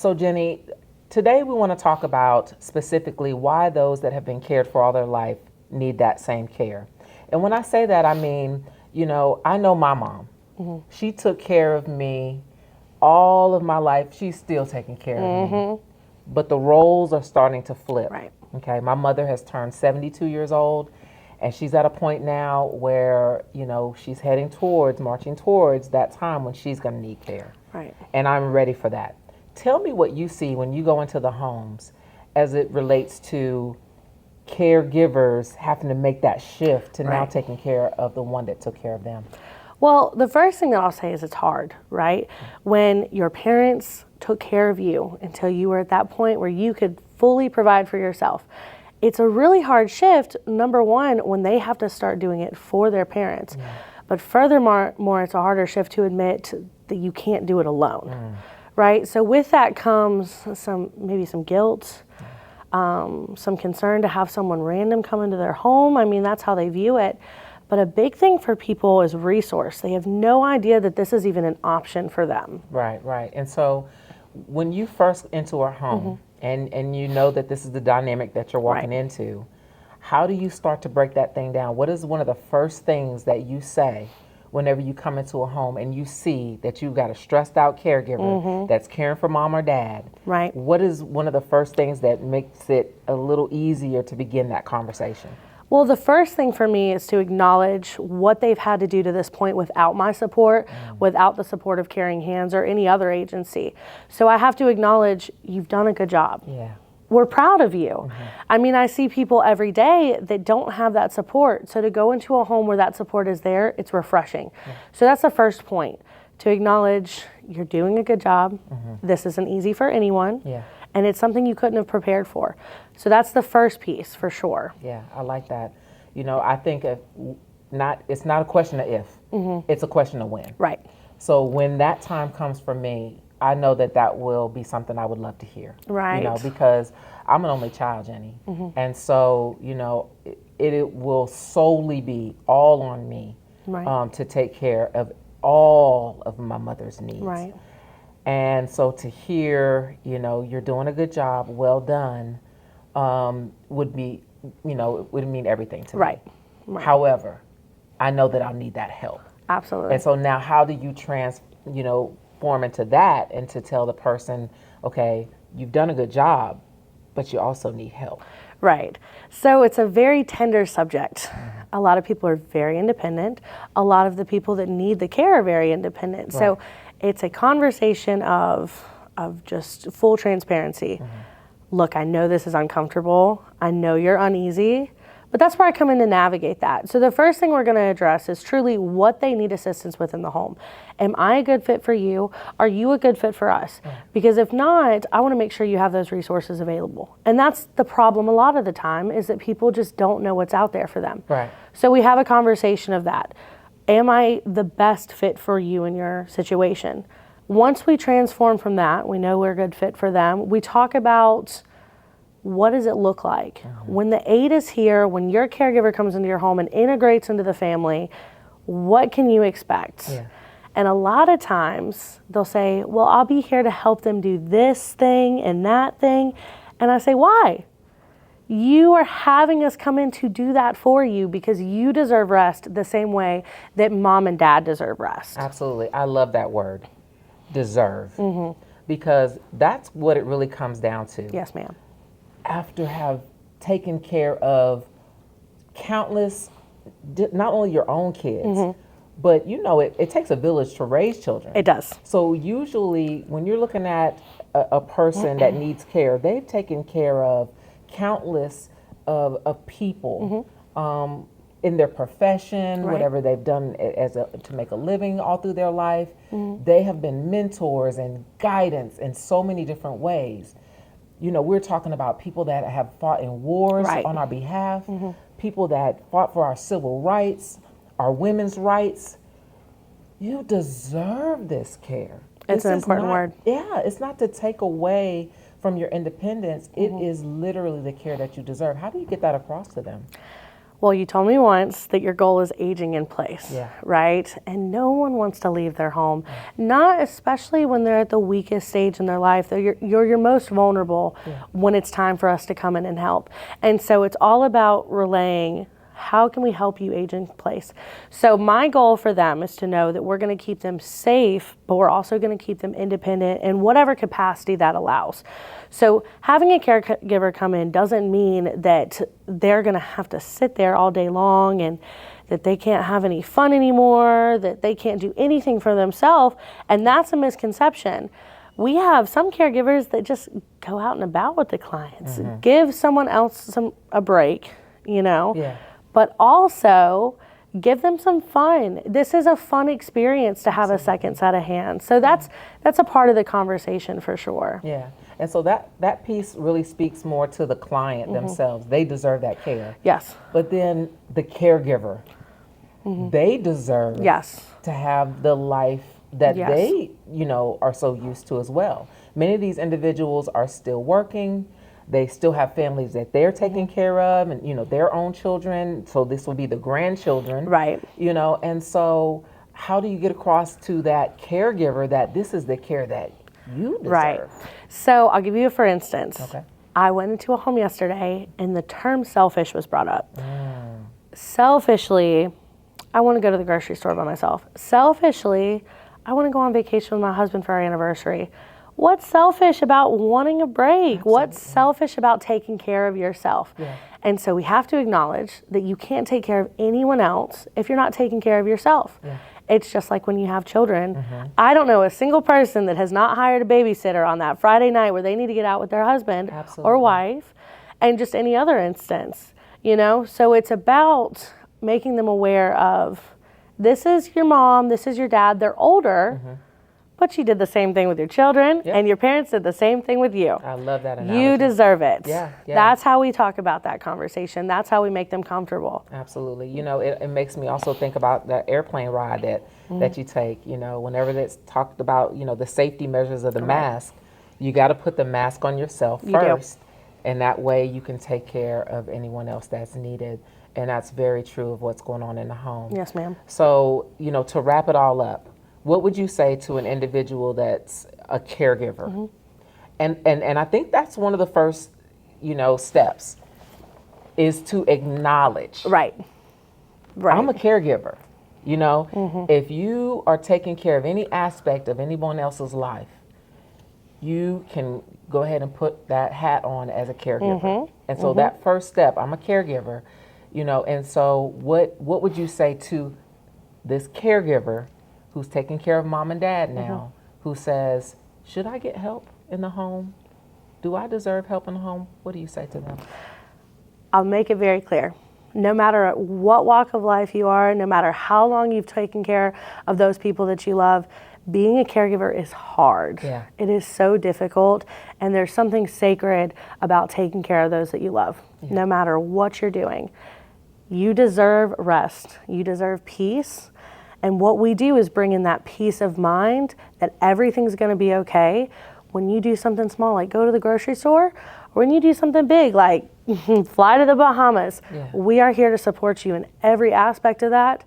So Jenny, today we want to talk about specifically why those that have been cared for all their life need that same care. And when I say that, I mean, I know my mom. She took care of me all of my life. She's still taking care of me. But the roles are starting to flip. Right. Okay, my mother has turned 72 years old, and she's at a point now where, she's marching towards that time when she's going to need care. Right. And I'm ready for that. Tell me what you see when you go into the homes as it relates to caregivers having to make that shift to now taking care of the one that took care of them. Well, the first thing that I'll say is it's hard, right? When your parents took care of you until you were at that point where you could fully provide for yourself. It's a really hard shift, number one, when they have to start doing it for their parents. But furthermore, it's a harder shift to admit that you can't do it alone, right? So with that comes maybe some guilt, some concern to have someone random come into their home. I mean, that's how they view it. But a big thing for people is resource. They have no idea that this is even an option for them. Right. And so when you first enter our home and you know that this is the dynamic that you're walking into, how do you start to break that thing down? What is one of the first things that you say whenever you come into a home and you see that you've got a stressed out caregiver that's caring for mom or dad? Right. What is one of the first things that makes it a little easier to begin that conversation? Well, the first thing for me is to acknowledge what they've had to do to this point without my support, without the support of Caring Hands or any other agency. So I have to acknowledge you've done a good job. Yeah. We're proud of you. I mean, I see people every day that don't have that support. So to go into a home where that support is there, it's refreshing. So that's the first point, to acknowledge you're doing a good job. This isn't easy for anyone. Yeah. And it's something you couldn't have prepared for. So that's the first piece for sure. Yeah, I like that. I think it's not a question of if, it's a question of when. Right. So when that time comes for me, I know that will be something I would love to hear. Right. Because I'm an only child, Jenny. And so, it will solely be all on me to take care of all of my mother's needs. Right. And so to hear, you're doing a good job, well done, would mean everything to me. Right. However, I know that I'll need that help. Absolutely. And so now how do you form into that and to tell the person, okay, you've done a good job, but you also need help? Right. So it's a very tender subject. A lot of people are very independent. A lot of the people that need the care are very independent. So it's a conversation of just full transparency. Look, I know this is uncomfortable. I know you're uneasy, but that's where I come in to navigate that. So the first thing we're going to address is truly what they need assistance with in the home. Am I a good fit for you? Are you a good fit for us? Because if not, I want to make sure you have those resources available. And that's the problem a lot of the time, is that people just don't know what's out there for them. Right. So we have a conversation of that. Am I the best fit for you in your situation? Once we transform from that, we know we're a good fit for them. We talk about what does it look like? When the aide is here, when your caregiver comes into your home and integrates into the family, what can you expect? Yeah. And a lot of times they'll say, well, I'll be here to help them do this thing and that thing. And I say, why? You are having us come in to do that for you because you deserve rest the same way that mom and dad deserve rest. Absolutely. I love that word, deserve, because that's what it really comes down to. Yes, ma'am. After have taken care of countless, not only your own kids, but it takes a village to raise children. It does. So usually when you're looking at a person that needs care, they've taken care of countless of people in their profession, whatever they've done to make a living all through their life. They have been mentors and guidance in so many different ways. We're talking about people that have fought in wars on our behalf, people that fought for our civil rights, our women's rights. You deserve this care. It's an important word. Yeah, it's not to take away from your independence. It is literally the care that you deserve. How do you get that across to them? Well, you told me once that your goal is aging in place, Yeah. right? And no one wants to leave their home, not especially when they're at the weakest stage in their life. You're your most vulnerable when it's time for us to come in and help. And so it's all about relaying, how can we help you age in place? So my goal for them is to know that we're going to keep them safe, but we're also going to keep them independent in whatever capacity that allows. So having a caregiver come in doesn't mean that they're going to have to sit there all day long and that they can't have any fun anymore, that they can't do anything for themselves. And that's a misconception. We have some caregivers that just go out and about with the clients, give someone else a break, you know. Yeah. But also give them some fun. This is a fun experience to have a second set of hands. So that's a part of the conversation for sure. Yeah. And so that piece really speaks more to the client themselves. They deserve that care. Yes. But then the caregiver, they deserve to have the life that they, are so used to as well. Many of these individuals are still working. They still have families that they're taking care of and, their own children. So this will be the grandchildren. Right. And so how do you get across to that caregiver that this is the care that you deserve? Right. So I'll give you a for instance. Okay. I went into a home yesterday and the term selfish was brought up. Selfishly, I want to go to the grocery store by myself. Selfishly, I want to go on vacation with my husband for our anniversary. What's selfish about wanting a break? Absolutely. What's selfish about taking care of yourself? Yeah. And so we have to acknowledge that you can't take care of anyone else if you're not taking care of yourself. Yeah. It's just like when you have children. I don't know a single person that has not hired a babysitter on that Friday night where they need to get out with their husband or wife, and just any other instance, So it's about making them aware of, this is your mom, this is your dad, they're older, but you did the same thing with your children, and your parents did the same thing with you. I love that analogy. You deserve it. Yeah. That's how we talk about that conversation. That's how we make them comfortable. Absolutely. It makes me also think about that airplane ride that you take. Whenever it's talked about, the safety measures of the mask, you got to put the mask on yourself first. And that way you can take care of anyone else that's needed. And that's very true of what's going on in the home. Yes, ma'am. So, to wrap it all up, what would you say to an individual that's a caregiver? And I think that's one of the first, steps is to acknowledge. Right. I'm a caregiver. If you are taking care of any aspect of anyone else's life, you can go ahead and put that hat on as a caregiver. And so that first step, I'm a caregiver, and so what would you say to this caregiver who's taking care of mom and dad now, who says, should I get help in the home? Do I deserve help in the home? What do you say to them? I'll make it very clear. No matter what walk of life you are, no matter how long you've taken care of those people that you love, being a caregiver is hard. Yeah. It is so difficult, and there's something sacred about taking care of those that you love, no matter what you're doing. You deserve rest. You deserve peace. And what we do is bring in that peace of mind that everything's going to be okay when you do something small, like go to the grocery store, or when you do something big, like fly to the Bahamas. We are here to support you in every aspect of that.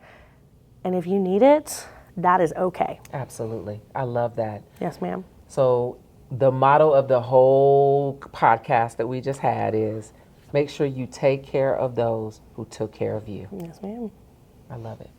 And if you need it, that is okay. Absolutely. I love that. Yes, ma'am. So the motto of the whole podcast that we just had is, make sure you take care of those who took care of you. Yes, ma'am. I love it.